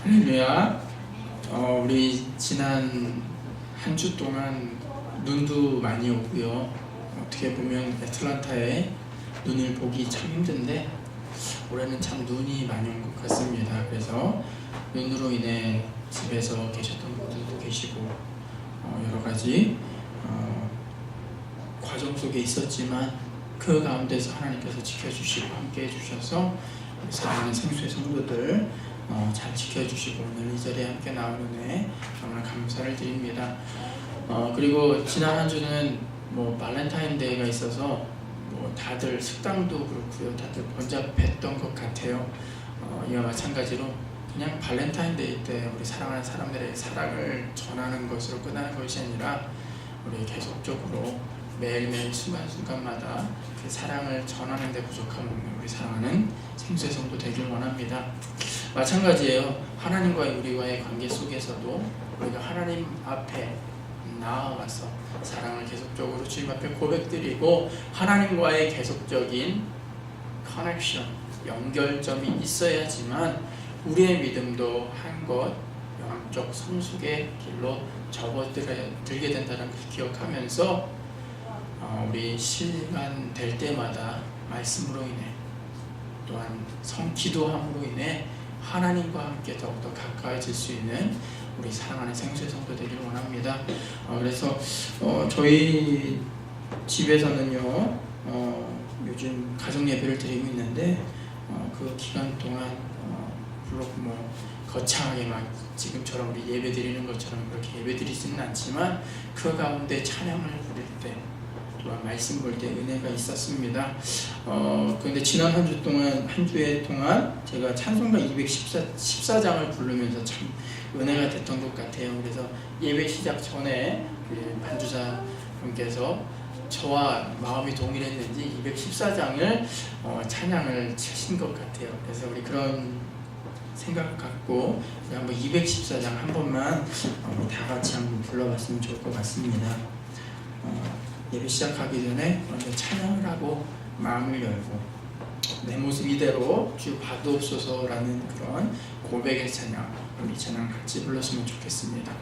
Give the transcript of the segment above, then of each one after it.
할렐루야. 우리 지난 한 주 동안 눈도 많이 오고요. 어떻게 보면 애틀란타에 눈을 보기 참 힘든데 올해는 참 눈이 많이 온 것 같습니다. 그래서 눈으로 인해 집에서 계셨던 분들도 계시고 여러 가지 과정 속에 있었지만 그 가운데서 하나님께서 지켜주시고 함께 해주셔서 사랑하는 생수의 성도들 잘 지켜주시고 오늘 이 자리에 함께 나오는 은혜 정말 감사를 드립니다. 그리고 지난 한 주는 발렌타인데이가 있어서 다들 식당도 그렇고요, 다들 번잡했던 것 같아요. 이와 마찬가지로 그냥 발렌타인데이 때 우리 사랑하는 사람들의 사랑을 전하는 것으로 끝나는 것이 아니라 우리 계속적으로 매일매일 순간순간마다 그 사랑을 전하는 데 부족함 없는 우리 사랑하는 생수의 성도 되길 원합니다. 마찬가지예요. 하나님과의 우리와의 관계 속에서도 우리가 하나님 앞에 나아가서 사랑을 계속적으로 주님 앞에 고백드리고 하나님과의 계속적인 커넥션, 연결점이 있어야지만 우리의 믿음도 한껏 영적 성숙의 길로 접어들게 된다는 것을 기억하면서 우리 시간 될 때마다 말씀으로 인해 또한 기도함으로 인해 하나님과 함께 더욱더 가까워질 수 있는 우리 사랑하는 생수의 성도 되기를 원합니다. 그래서 저희 집에서는요 요즘 가정 예배를 드리고 있는데 그 기간 동안 물론 거창하게 막 지금처럼 우리 예배 드리는 것처럼 그렇게 예배 드리지는 않지만 그 가운데 찬양을 부를 때 또한 말씀 볼 때 은혜가 있었습니다. 그런데 지난 한 주에 동안 제가 찬송가 214장을 부르면서 참 은혜가 됐던 것 같아요. 그래서 예배 시작 전에 반주자 분께서 저와 마음이 동일했는지 214장을 찬양을 치신 것 같아요. 그래서 우리 그런 생각 갖고 한번 214장 한 번만 다 같이 한번 불러봤으면 좋을 것 같습니다. 예배 시작하기 전에 먼저 찬양을 하고 마음을 열고 내 모습 이대로 주 받으옵소서라는 그런 고백의 찬양, 우리 찬양 같이 불렀으면 좋겠습니다.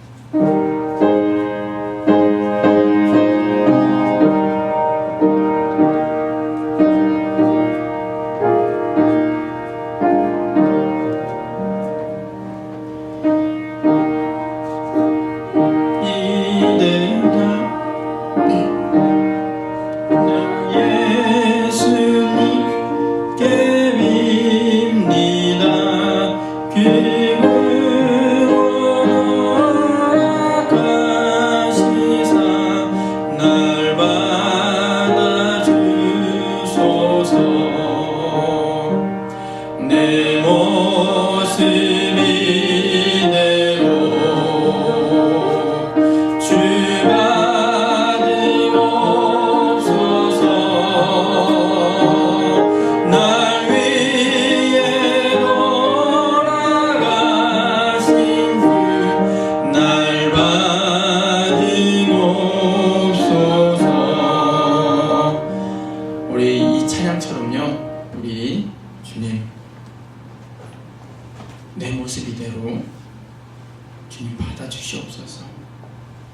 주님 받아주시옵소서.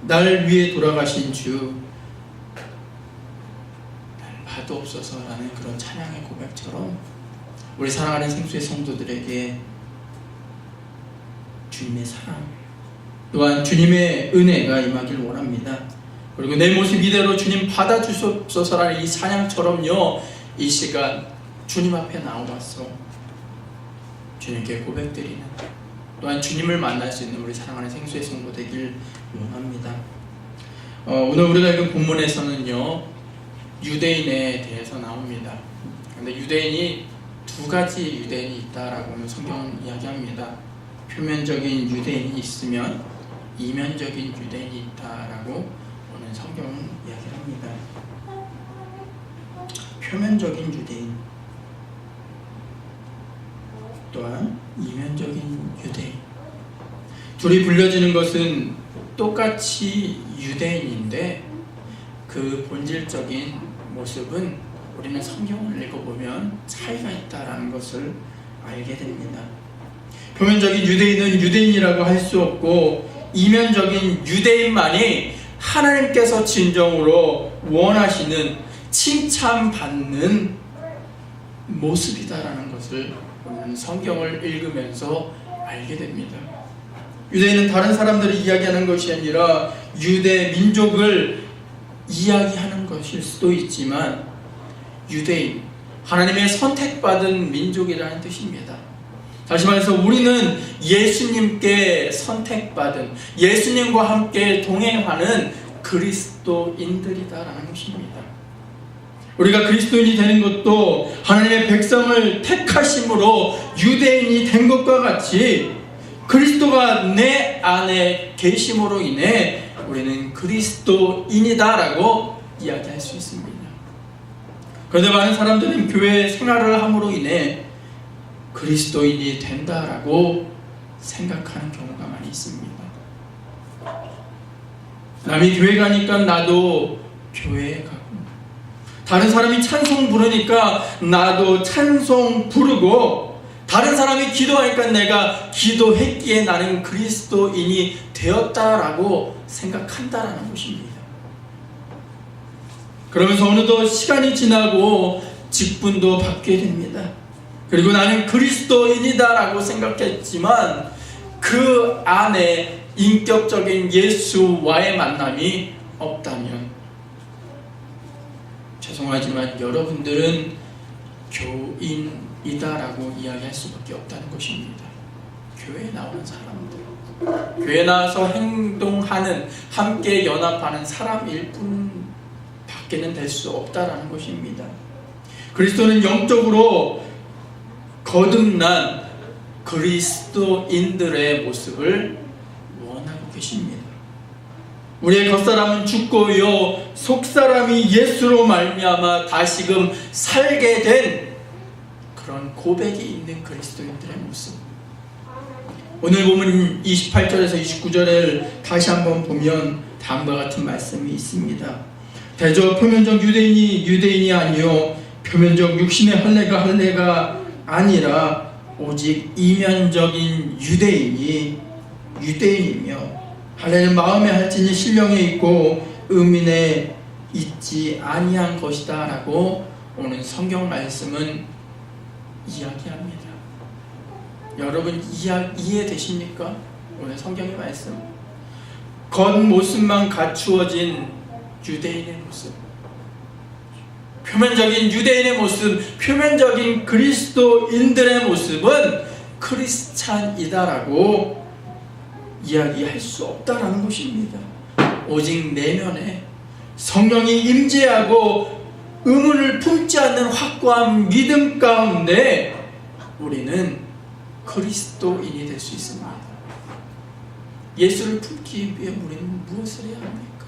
날 위해 돌아가신 주 날 받아옵소서라는 그런 찬양의 고백처럼 우리 사랑하는 생수의 성도들에게 주님의 사랑 또한 주님의 은혜가 임하길 원합니다. 그리고 내 모습 이대로 주님 받아주시옵소서라는 이 찬양처럼요, 이 시간 주님 앞에 나와서 주님께 고백드리는 또한 주님을 만날 수 있는 우리 사랑하는 생수의 성도 되길 원합니다. 오늘 우리가 읽은 본문에서는요, 유대인에 대해서 나옵니다. 그런데 유대인이 두 가지 유대인이 있다라고 오늘 성경은 이야기합니다. 표면적인 유대인이 있으면 이면적인 유대인이 있다라고 오늘 성경은 이야기합니다. 표면적인 유대인 또한 이면적인 유대인, 둘이 불려지는 것은 똑같이 유대인인데 그 본질적인 모습은 우리는 성경을 읽어보면 차이가 있다라는 것을 알게 됩니다. 표면적인 유대인은 유대인이라고 할 수 없고 이면적인 유대인만이 하나님께서 진정으로 원하시는 칭찬받는 모습이다라는 것을 우리는 성경을 읽으면서 알게 됩니다. 유대인은 다른 사람들이 이야기하는 것이 아니라 유대 민족을 이야기하는 것일 수도 있지만 유대인, 하나님의 선택받은 민족이라는 뜻입니다. 다시 말해서 우리는 예수님께 선택받은, 예수님과 함께 동행하는 그리스도인들이다라는 것입니다. 우리가 그리스도인이 되는 것도 하나님의 백성을 택하심으로 유대인이 된 것과 같이 그리스도가 내 안에 계심으로 인해 우리는 그리스도인이다라고 이야기할 수 있습니다. 그런데 많은 사람들은 교회 생활을 함으로 인해 그리스도인이 된다라고 생각하는 경우가 많이 있습니다. 남이 교회 가니까 나도 교회에 가고, 다른 사람이 찬송 부르니까 나도 찬송 부르고, 다른 사람이 기도하니까 내가 기도했기에 나는 그리스도인이 되었다라고 생각한다라는 것입니다. 그러면서 어느덧 시간이 지나고 직분도 받게 됩니다. 그리고 나는 그리스도인이다라고 생각했지만 그 안에 인격적인 예수와의 만남이 없다면 죄송하지만 여러분들은 교인이다라고 이야기할 수밖에 없다는 것입니다. 교회에 나오는 사람들, 교회에 나와서 행동하는, 함께 연합하는 사람일 뿐 밖에는 될 수 없다라는 것입니다. 그리스도는 영적으로 거듭난 그리스도인들의 모습을 원하고 계십니다. 우리의 겉사람은 죽고요 속사람이 예수로 말미암아 다시금 살게 된 그런 고백이 있는 그리스도인들의 모습. 오늘 보면 28절에서 29절을 다시 한번 보면 다음과 같은 말씀이 있습니다. 대저 표면적 유대인이 유대인이 아니요 표면적 육신의 할례가 아니라 오직 이면적인 유대인이 유대인이며 할례는 마음에 할지니 신령에 있고 의민에 있지 아니한 것이다 라고 오늘 성경 말씀은 이야기합니다. 여러분 이해되십니까? 오늘 성경의 말씀, 겉모습만 갖추어진 유대인의 모습, 표면적인 유대인의 모습, 표면적인 그리스도인들의 모습은 크리스찬이다라고 이야기할 수 없다라는 것입니다. 오직 내면에 성령이 임재하고 의문을 품지 않는 확고한 믿음 가운데 우리는 그리스도인이 될 수 있습니다. 예수를 품기 위해 우리는 무엇을 해야 합니까?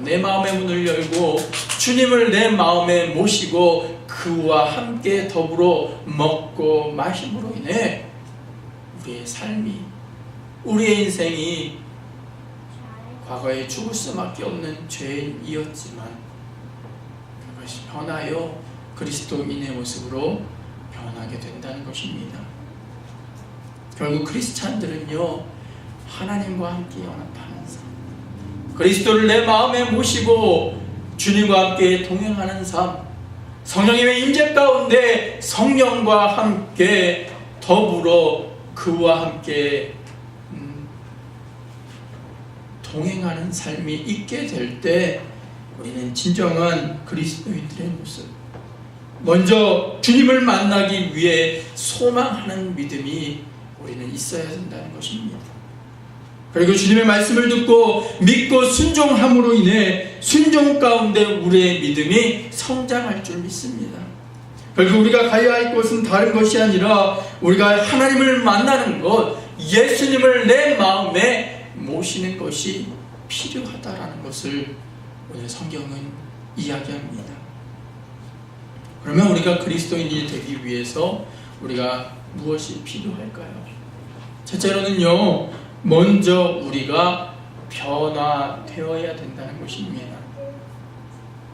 내 마음의 문을 열고 주님을 내 마음에 모시고 그와 함께 더불어 먹고 마심으로 인해 우리의 삶이, 우리의 인생이 과거에 죽을 수밖에 없는 죄인이었지만 그것이 변하여 그리스도인의 모습으로 변하게 된다는 것입니다. 결국 크리스찬들은요 하나님과 함께 연합하는 삶, 그리스도를 내 마음에 모시고 주님과 함께 동행하는 삶, 성령님의 임재 가운데 성령과 함께 더불어 그와 함께 동행하는 삶이 있게 될 때 우리는 진정한 그리스도인들의 모습, 먼저 주님을 만나기 위해 소망하는 믿음이 우리는 있어야 된다는 것입니다. 그리고 주님의 말씀을 듣고 믿고 순종함으로 인해 순종 가운데 우리의 믿음이 성장할 줄 믿습니다. 결국 우리가 가야 할 곳은 다른 것이 아니라 우리가 하나님을 만나는 것, 예수님을 내 마음에 모시는 것이 필요하다라는 것을 오늘 성경은 이야기합니다. 그러면 우리가 그리스도인이 되기 위해서 우리가 무엇이 필요할까요? 첫째로는요, 먼저 우리가 변화되어야 된다는 것입니다.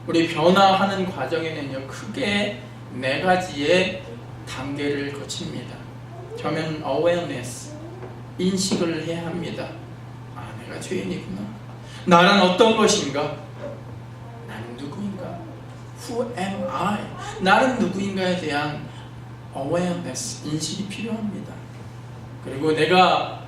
우리 변화하는 과정에는요, 크게 4가지의 단계를 거칩니다. 처음에는 awareness, 인식을 해야 합니다. 아, 내가 죄인이구나. 나는 어떤 것인가? 나는 누구인가? Who am I? 나는 누구인가에 대한 awareness, 인식이 필요합니다. 그리고 내가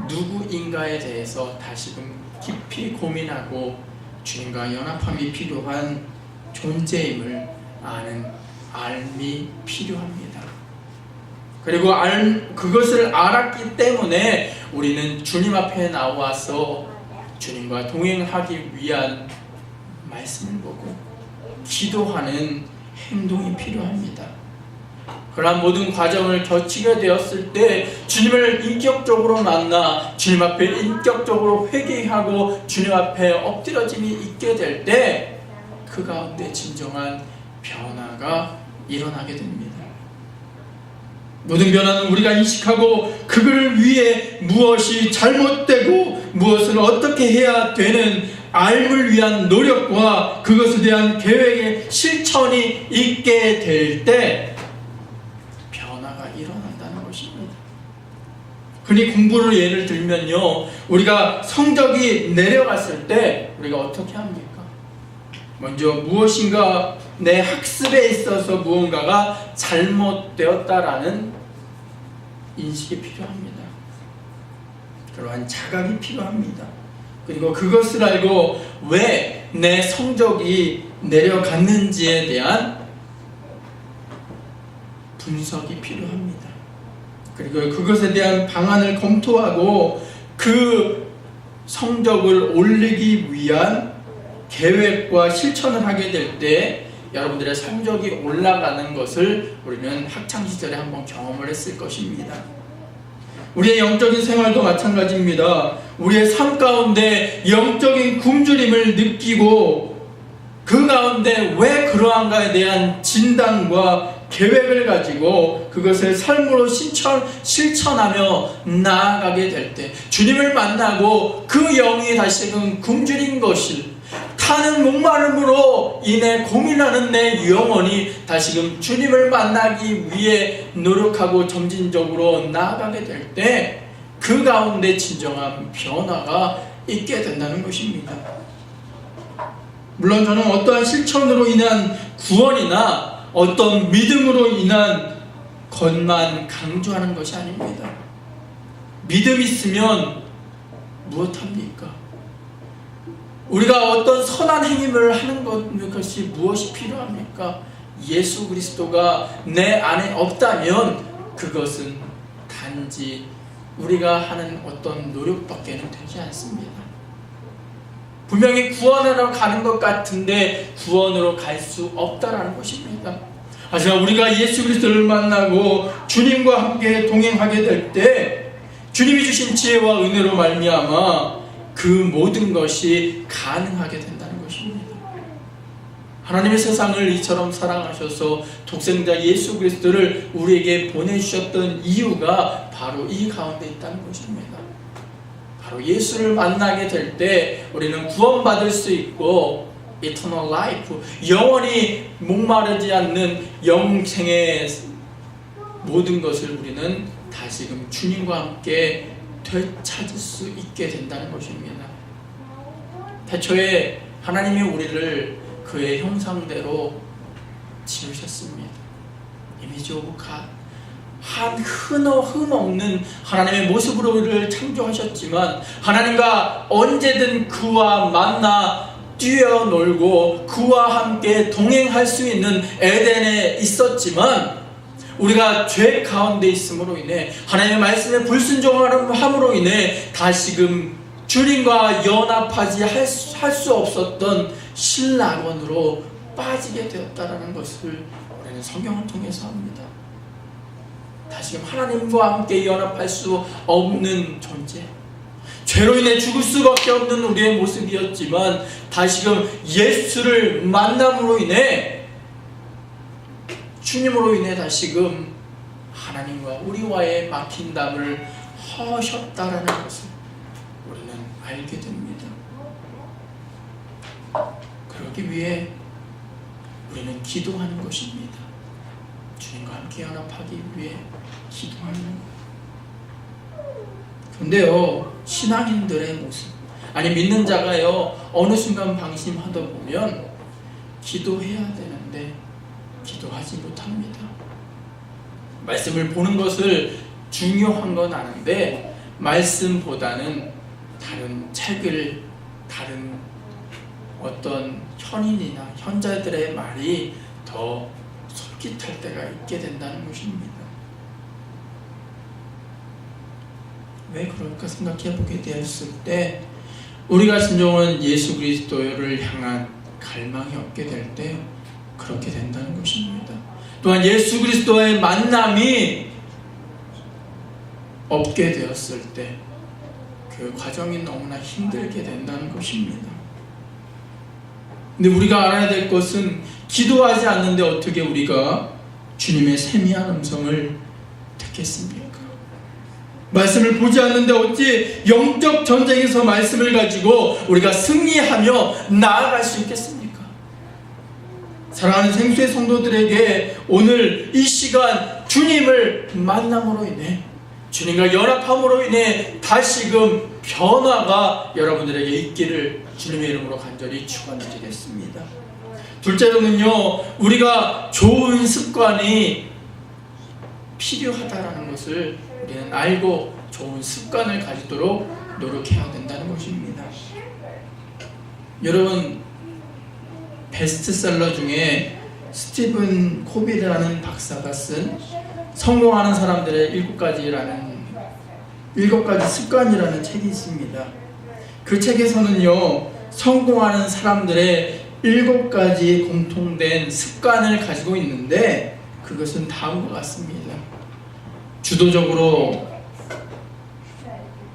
누구인가에 대해서 다시금 깊이 고민하고 주님과 연합함이 필요한 존재임을 아는 알미 필요합니다. 그리고 그것을 알았기 때문에 우리는 주님 앞에 나와서 주님과 동행하기 위한 말씀을 보고 기도하는 행동이 필요합니다. 그러한 모든 과정을 거치게 되었을 때 주님을 인격적으로 만나 주님 앞에 인격적으로 회개하고 주님 앞에 엎드려짐이 있게 될 때 그 가운데 진정한 변화가 일어나게 됩니다. 모든 변화는 우리가 인식하고 그걸 위해 무엇이 잘못되고 무엇을 어떻게 해야 되는 알을 위한 노력과 그것에 대한 계획의 실천이 있게 될 때 변화가 일어난다는 것입니다. 흔히 공부를 예를 들면요, 우리가 성적이 내려갔을 때 우리가 어떻게 합니까? 먼저 무엇인가 내 학습에 있어서 무언가가 잘못되었다라는 인식이 필요합니다. 그러한 자각이 필요합니다. 그리고 그것을 알고 왜 내 성적이 내려갔는지에 대한 분석이 필요합니다. 그리고 그것에 대한 방안을 검토하고 그 성적을 올리기 위한 계획과 실천을 하게 될 때 여러분들의 성적이 올라가는 것을 우리는 학창시절에 한번 경험을 했을 것입니다. 우리의 영적인 생활도 마찬가지입니다. 우리의 삶 가운데 영적인 굶주림을 느끼고 그 가운데 왜 그러한가에 대한 진단과 계획을 가지고 그것을 삶으로 실천하며 나아가게 될 때 주님을 만나고 그 영이 다시금 굶주린 것을 타는 목마름으로 인해 고민하는 내 영혼이 다시금 주님을 만나기 위해 노력하고 점진적으로 나아가게 될 때 그 가운데 진정한 변화가 있게 된다는 것입니다. 물론 저는 어떠한 실천으로 인한 구원이나 어떤 믿음으로 인한 것만 강조하는 것이 아닙니다. 믿음 있으면 무엇합니까? 우리가 어떤 선한 행위를 하는 것이 무엇이 필요합니까? 예수 그리스도가 내 안에 없다면 그것은 단지 우리가 하는 어떤 노력밖에는 되지 않습니다. 분명히 구원하러 가는 것 같은데 구원으로 갈 수 없다라는 것입니다. 하지만 우리가 예수 그리스도를 만나고 주님과 함께 동행하게 될 때 주님이 주신 지혜와 은혜로 말미암아 그 모든 것이 가능하게 된다는 것입니다. 하나님의 세상을 이처럼 사랑하셔서 독생자 예수 그리스도를 우리에게 보내주셨던 이유가 바로 이 가운데 있다는 것입니다. 바로 예수를 만나게 될 때 우리는 구원받을 수 있고 eternal life, 영원히 목마르지 않는 영생의 모든 것을 우리는 다시금 주님과 함께 되찾을 수 있게 된다는 것입니다. 태초에 하나님이 우리를 그의 형상대로 지으셨습니다. 이미지 오브 갓, 한 흠없는 하나님의 모습으로 우리를 창조하셨지만 하나님과 언제든 그와 만나 뛰어놀고 그와 함께 동행할 수 있는 에덴에 있었지만 우리가 죄 가운데 있음으로 인해 하나님의 말씀에 불순종함으로 인해 다시금 주님과 연합하지 할 수 없었던 신락원으로 빠지게 되었다는 것을 우리는 성경을 통해서 합니다. 다시금 하나님과 함께 연합할 수 없는 존재, 죄로 인해 죽을 수밖에 없는 우리의 모습이었지만 다시금 예수를 만남으로 인해 주님으로 인해 다시금 하나님과 우리와의 막힌 담을 허셨다라는 것을 우리는 알게 됩니다. 그러기 위해 우리는 기도하는 것입니다. 주님과 함께 연합하기 위해 기도하는 거예요. 근데요, 신앙인들의 모습, 아니 믿는 자가요 어느 순간 방심하다 보면 기도해야 되는데 기도하지 못합니다. 말씀을 보는 것을 중요한 건 아는데 말씀보다는 다른 책을, 다른 어떤 현인이나 현자들의 말이 더 솔깃할 때가 있게 된다는 것입니다. 왜 그럴까 생각해 보게 되었을 때 우리가 진정한 예수 그리스도를 향한 갈망이 없게 될 때 그렇게 된다는 것입니다. 또한 예수 그리스도와의 만남이 없게 되었을 때 그 과정이 너무나 힘들게 된다는 것입니다. 근데 우리가 알아야 될 것은 기도하지 않는데 어떻게 우리가 주님의 세미한 음성을 듣겠습니까? 말씀을 보지 않는데 어찌 영적 전쟁에서 말씀을 가지고 우리가 승리하며 나아갈 수 있겠습니까? 사랑하는 생수의 성도들에게 오늘 이 시간 주님을 만남으로 인해, 주님과 연합함으로 인해 다시금 변화가 여러분들에게 있기를 주님의 이름으로 간절히 축원드리겠습니다. 둘째로는요, 우리가 좋은 습관이 필요하다는 것을 우리는 알고 좋은 습관을 가지도록 노력해야 된다는 것입니다. 여러분, 베스트셀러 중에 스티븐 코비라는 박사가 쓴 성공하는 사람들의 7가지 습관이라는 책이 있습니다. 그 책에서는요, 성공하는 사람들의 7가지 공통된 습관을 가지고 있는데 그것은 다음과 같습니다.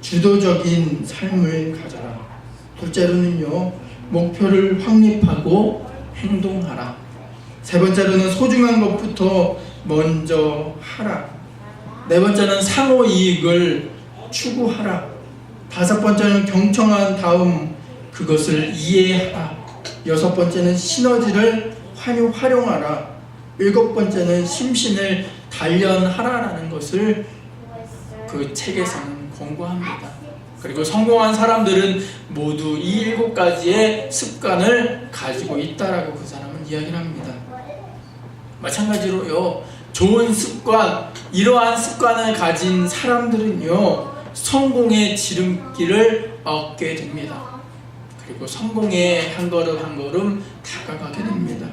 주도적인 삶을 가져라. 둘째로는요, 목표를 확립하고 행동하라. 세 번째로는 소중한 것부터 먼저 하라. 네 번째는 상호 이익을 추구하라. 다섯 번째는 경청한 다음 그것을 이해하라. 여섯 번째는 시너지를 활용하라. 일곱 번째는 심신을 단련하라라는 것을 그 책에서는 권고합니다. 그리고 성공한 사람들은 모두 이 7가지의 습관을 가지고 있다라고 그 사람은 이야기를 합니다. 마찬가지로요, 좋은 습관, 이러한 습관을 가진 사람들은요, 성공의 지름길을 얻게 됩니다. 그리고 성공에 한 걸음 한 걸음 다가가게 됩니다.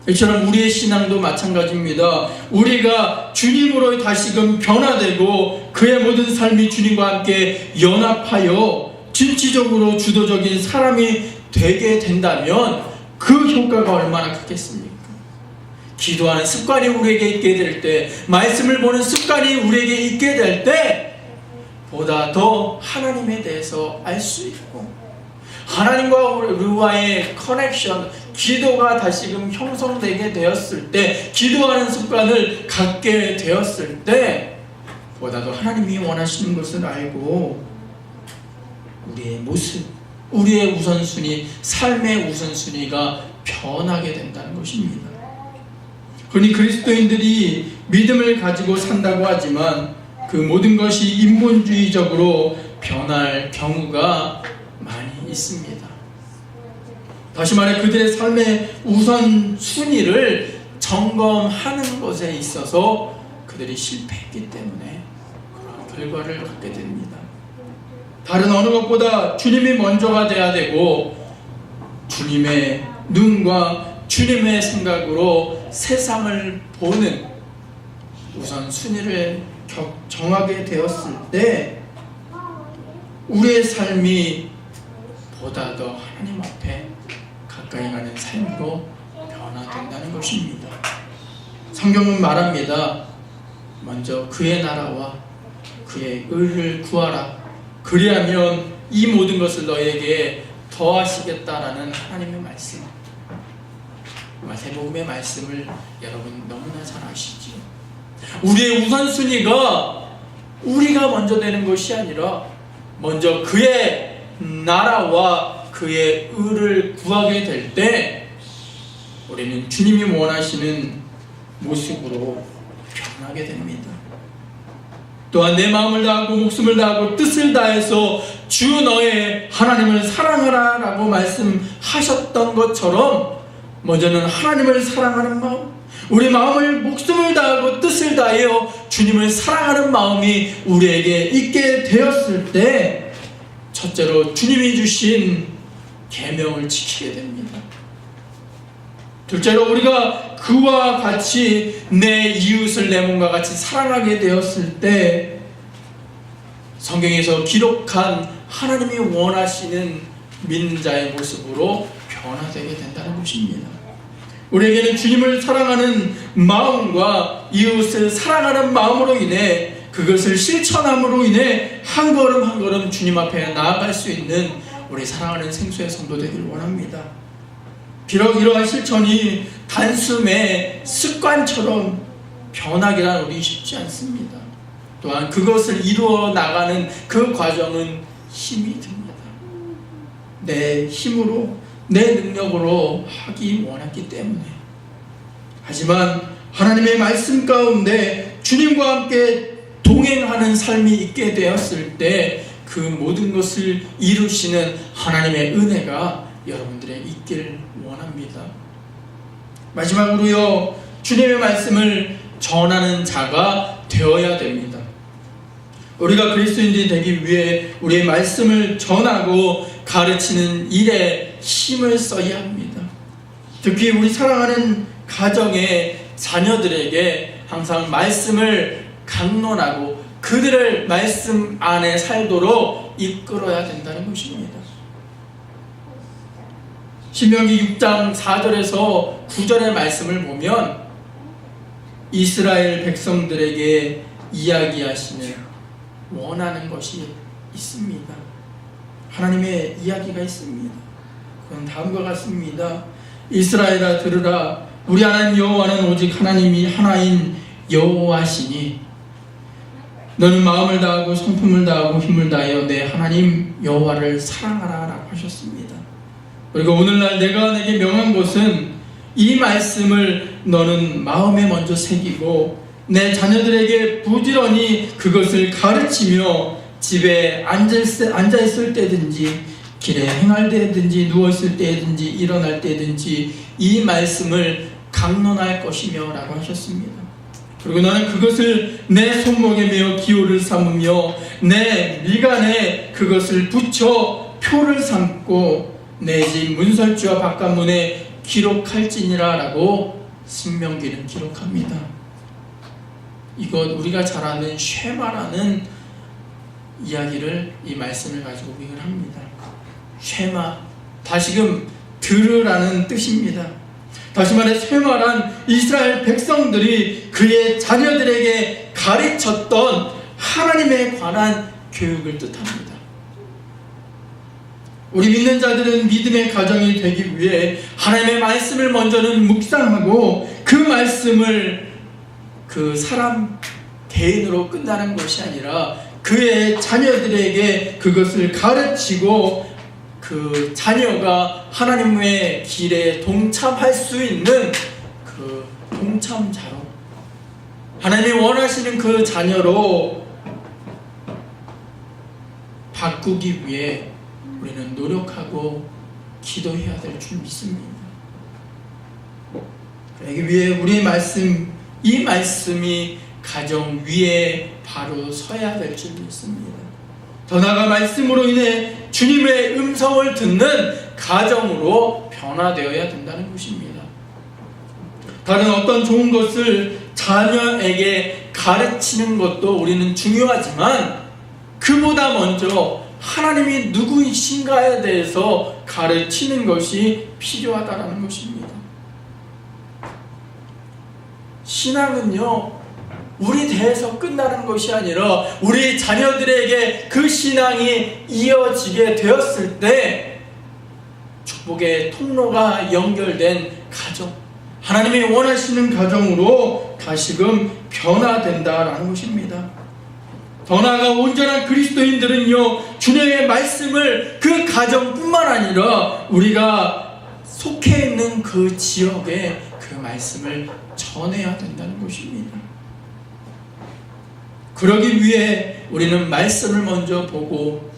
이처럼 우리의 신앙도 마찬가지입니다. 우리가 주님으로 다시금 변화되고 그의 모든 삶이 주님과 함께 연합하여 진취적으로 주도적인 사람이 되게 된다면 그 효과가 얼마나 크겠습니까? 기도하는 습관이 우리에게 있게 될 때, 말씀을 보는 습관이 우리에게 있게 될 때 보다 더 하나님에 대해서 알 수 있고, 하나님과 우리와의 커넥션, 기도가 다시금 형성되게 되었을 때, 기도하는 습관을 갖게 되었을 때 보다 더 하나님이 원하시는 것을 알고 우리의 모습, 우리의 우선순위, 삶의 우선순위가 변하게 된다는 것입니다. 그러니 그리스도인들이 믿음을 가지고 산다고 하지만 그 모든 것이 인본주의적으로 변할 경우가 많이 있습니다. 다시 말해 그들의 삶의 우선순위를 점검하는 것에 있어서 그들이 실패했기 때문에 그런 결과를 갖게 됩니다. 다른 어느 것보다 주님이 먼저가 돼야 되고, 주님의 눈과 주님의 생각으로 세상을 보는 우선순위를 정하게 되었을 때 우리의 삶이 보다 더 하나님 앞에 가까이 가는 삶으로 변화된다는 것입니다. 성경은 말합니다. 먼저 그의 나라와 그의 의를 구하라. 그리하면 이 모든 것을 너에게 더하시겠다라는 하나님의 말씀. 마태복음의 말씀을 여러분 너무나 잘 아시지요. 우리의 우선순위가 우리가 먼저 되는 것이 아니라 먼저 그의 나라와 그의 의를 구하게 될 때 우리는 주님이 원하시는 모습으로 변하게 됩니다. 또한 내 마음을 다하고 목숨을 다하고 뜻을 다해서 주 너의 하나님을 사랑하라 라고 말씀하셨던 것처럼 먼저는 하나님을 사랑하는 마음, 우리 마음을 목숨을 다하고 뜻을 다하여 주님을 사랑하는 마음이 우리에게 있게 되었을 때 첫째로 주님이 주신 계명을 지키게 됩니다. 둘째로 우리가 그와 같이 내 이웃을 내 몸과 같이 사랑하게 되었을 때 성경에서 기록한 하나님이 원하시는 믿는 자의 모습으로 변화되게 된다는 것입니다. 우리에게는 주님을 사랑하는 마음과 이웃을 사랑하는 마음으로 인해 그것을 실천함으로 인해 한 걸음 한 걸음 주님 앞에 나아갈 수 있는 우리 사랑하는 생수의 성도 되기를 원합니다. 비록 이러한 실천이 단숨에 습관처럼 변하기란 우리 쉽지 않습니다. 또한 그것을 이루어 나가는 그 과정은 힘이 듭니다. 내 힘으로, 내 능력으로 하기 원했기 때문에. 하지만 하나님의 말씀 가운데 주님과 함께 동행하는 삶이 있게 되었을 때 그 모든 것을 이루시는 하나님의 은혜가 여러분들의 있기를 원합니다. 마지막으로요, 주님의 말씀을 전하는 자가 되어야 됩니다. 우리가 그리스도인들이 되기 위해 우리의 말씀을 전하고 가르치는 일에 힘을 써야 합니다. 특히 우리 사랑하는 가정의 자녀들에게 항상 말씀을 강론하고 그들을 말씀 안에 살도록 이끌어야 된다는 것입니다. 신명기 6장 4절에서 9절의 말씀을 보면 이스라엘 백성들에게 이야기하시는 원하는 것이 있습니다. 하나님의 이야기가 있습니다. 그건 다음과 같습니다. 이스라엘아 들으라, 우리 하나님 여호와는 오직 하나님이 하나인 여호와시니 너는 마음을 다하고 성품을 다하고 힘을 다하여 내 하나님 여호와를 사랑하라 라고 하셨습니다. 그리고 오늘날 내가 내게 명한 것은 이 말씀을 너는 마음에 먼저 새기고 내 자녀들에게 부지런히 그것을 가르치며 집에 앉아있을 때든지 길에 행할 때든지 누워있을 때든지 일어날 때든지 이 말씀을 강론할 것이며 라고 하셨습니다. 그리고 나는 그것을 내 손목에 메어 기호를 삼으며 내 미간에 그것을 붙여 표를 삼고 내 집 문설주와 바깥문에 기록할지니라 라고 신명기는 기록합니다. 이것 우리가 잘 아는 쉐마라는 이야기를 이 말씀을 가지고 우리가 합니다. 쉐마, 다시금 들으라는 뜻입니다. 다시 말해 쉐마란 이스라엘 백성들이 그의 자녀들에게 가르쳤던 하나님에 관한 교육을 뜻합니다. 우리 믿는 자들은 믿음의 가정이 되기 위해 하나님의 말씀을 먼저는 묵상하고 그 말씀을 그 사람 개인으로 끝나는 것이 아니라 그의 자녀들에게 그것을 가르치고 그 자녀가 하나님의 길에 동참할 수 있는 그 동참자로 하나님이 원하시는 그 자녀로 바꾸기 위해 우리는 노력하고 기도해야 될 줄 믿습니다. 그러기 위해 우리의 말씀, 이 말씀이 가정 위에 바로 서야 될 줄 믿습니다. 더 나아가 말씀으로 인해 주님의 음성을 듣는 가정으로 변화되어야 된다는 것입니다. 다른 어떤 좋은 것을 자녀에게 가르치는 것도 우리는 중요하지만 그보다 먼저 하나님이 누구이신가에 대해서 가르치는 것이 필요하다는 것입니다. 신앙은요, 우리 대해서 끝나는 것이 아니라 우리 자녀들에게 그 신앙이 이어지게 되었을 때 축복의 통로가 연결된 가정, 하나님이 원하시는 가정으로 다시금 변화된다라는 것입니다. 더 나아가 온전한 그리스도인들은요, 주님의 말씀을 그 가정뿐만 아니라 우리가 속해 있는 그 지역에 그 그 말씀을 전해야 된다는 것입니다. 그러기 위해 우리는 말씀을 먼저 보고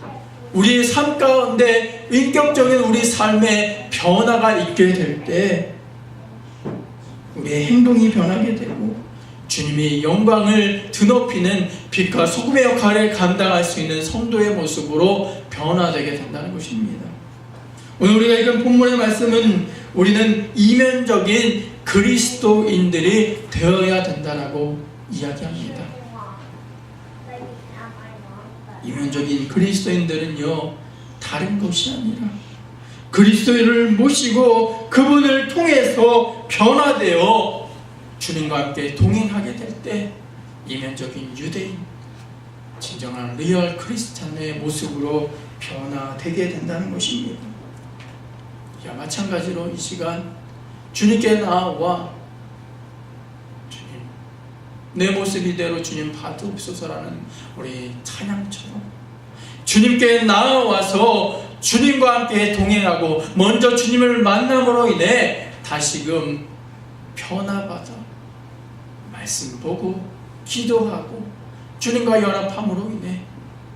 우리의 삶 가운데 인격적인 우리 삶의 변화가 있게 될 때 우리의 행동이 변하게 되고 주님이 영광을 드높이는 빛과 소금의 역할을 감당할 수 있는 성도의 모습으로 변화되게 된다는 것입니다. 오늘 우리가 읽은 본문의 말씀은 우리는 이면적인 그리스도인들이 되어야 된다라고 이야기합니다. 이면적인 그리스도인들은요, 다른 것이 아니라 그리스도를 모시고 그분을 통해서 변화되어 주님과 함께 동행하게 될 때 이면적인 유대인, 진정한 리얼 크리스찬의 모습으로 변화되게 된다는 것입니다. 이와 마찬가지로 이 시간 주님께 나아와 주님, 내 모습 이대로 주님 받으옵소서라는 우리 찬양처럼 주님께 나아와서 주님과 함께 동행하고 먼저 주님을 만남으로 인해 다시금 변화받아 말씀 보고 기도하고 주님과 연합함으로 인해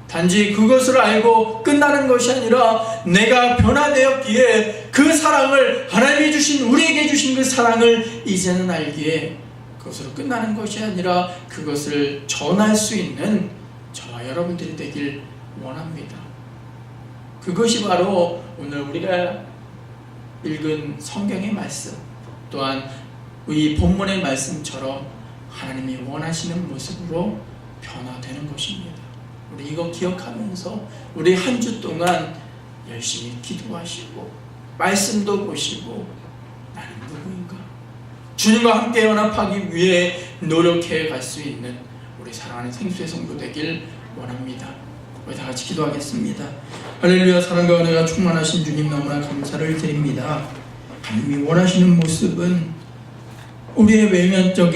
단지 그것을 알고 끝나는 것이 아니라 내가 변화되었기에 그 사랑을, 하나님이 주신, 우리에게 주신 그 사랑을 이제는 알기에 그것으로 끝나는 것이 아니라 그것을 전할 수 있는 저와 여러분들이 되길 원합니다. 그것이 바로 오늘 우리가 읽은 성경의 말씀, 또한 이 본문의 말씀처럼 하나님이 원하시는 모습으로 변화되는 것입니다. 우리 이거 기억하면서 우리 한 주 동안 열심히 기도하시고 말씀도 보시고 나는 누구인가? 주님과 함께 연합하기 위해 노력해 갈 수 있는 우리 사랑하는 생수의 성도 되길 원합니다. 우리 다 같이 기도하겠습니다. 할렐루야. 사랑과 은혜가 충만하신 주님 너무나 감사를 드립니다. 하나님이 원하시는 모습은 우리의 외면적인